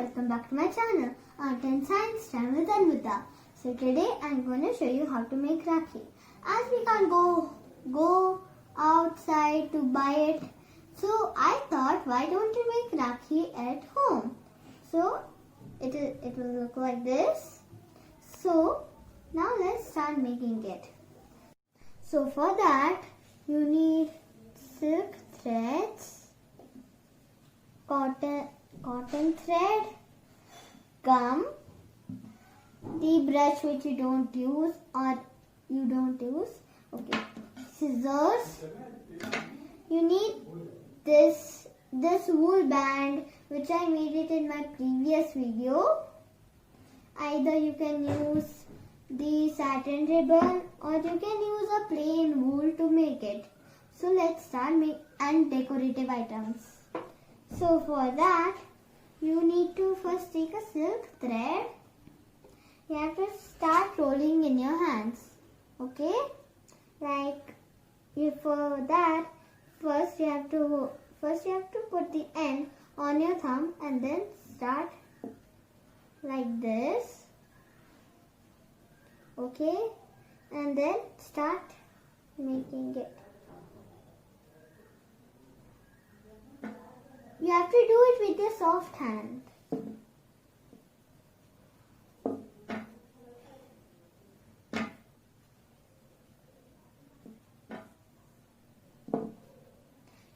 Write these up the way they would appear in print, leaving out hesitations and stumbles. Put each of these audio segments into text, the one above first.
welcome back to my channel, Art and Science Time with Anvita. So today I'm going to show you how to make Rakhi. As we can't go outside to buy it, so I thought, why don't you make Rakhi at home? So it will look like this. So now let's start making it. So for that you need silk threads, cotton thread, gum, the brush which you don't use, okay, scissors. You need this wool band which I made it in my previous video. Either you can use the satin ribbon or you can use a plain wool to make it. So let's start and decorative items. So for that you need to first take a silk thread. You have to start rolling in your hands. Okay? For that first you have to put the end on your thumb and then start like this. Okay? And then start making it. You have to do it with your soft hand.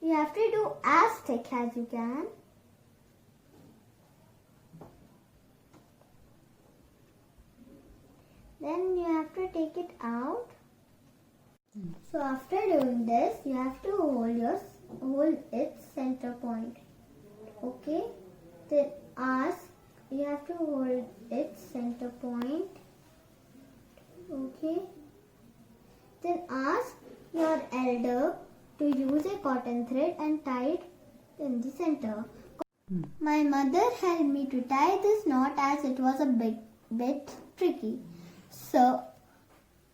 You have to do as thick as you can. Then you have to take it out. So after doing this, you have to hold its center point. Okay? Then you have to hold its center point. Okay? Then ask your elder to use a cotton thread and tie it in the center. My mother helped me to tie this knot as it was a bit tricky. So,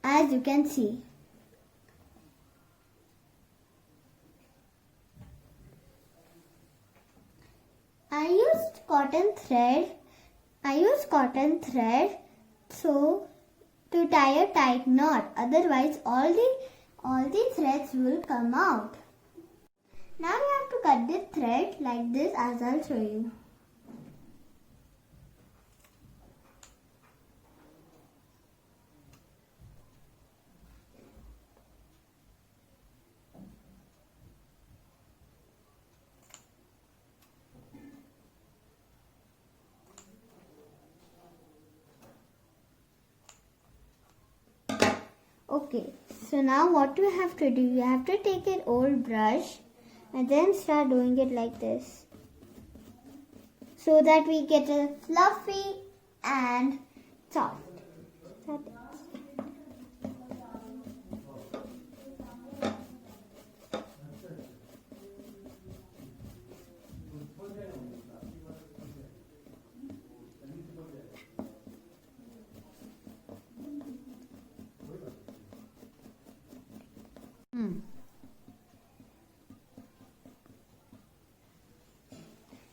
as you can see, I used cotton thread so to tie a tight knot. Otherwise, all the threads will come out. Now you have to cut the thread like this, as I'll show you. Okay, so now what you have to do, you have to take an old brush and then start doing it like this, so that we get a fluffy and soft.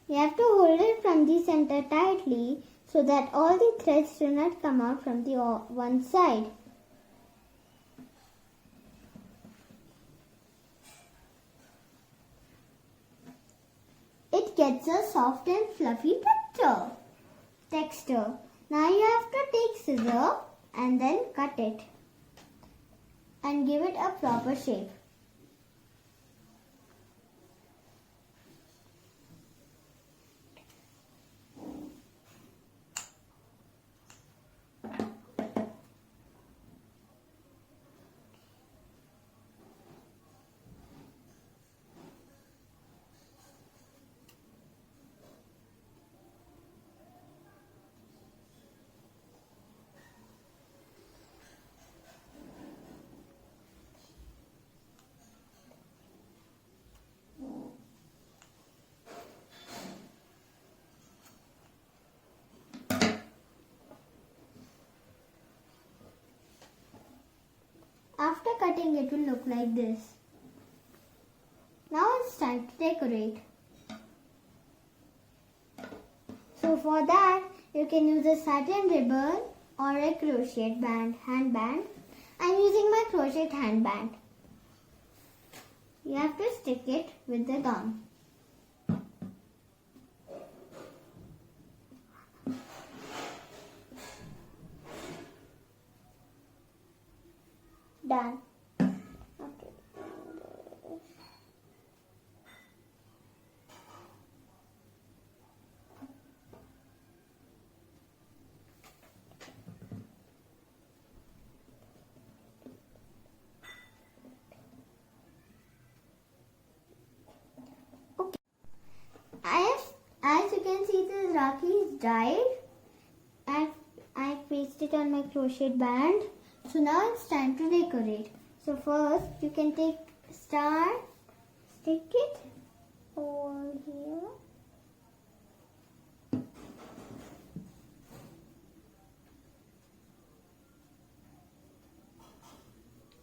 You have to hold it from the center tightly so that all the threads do not come out from the one side. It gets a soft and fluffy texture. Now you have to take scissors and then cut it and give it a proper shape. After cutting, it will look like this. Now it's time to decorate. So So for that, you can use a satin ribbon or a crochet handband. I'm using my crochet handband. You have to stick it with the gum. Done. Okay. As you can see, this Rakhi is dyed. I've pasted it on my crochet band. So now it's time to decorate. So first you can take star, stick it over here.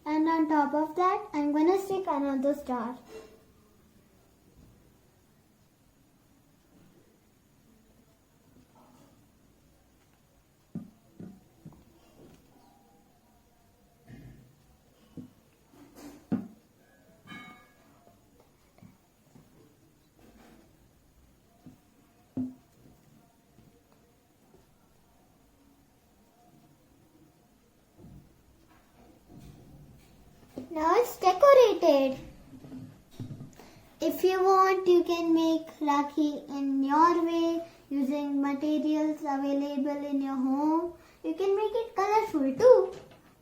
And on top of that, I'm gonna stick another star. Now it's decorated. If you want, you can make Rakhi in your way using materials available in your home. You can make it colorful too.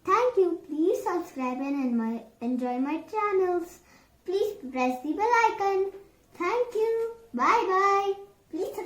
Thank you. Please subscribe and enjoy my channels. Please press the bell icon. Thank you. Bye bye. Please subscribe.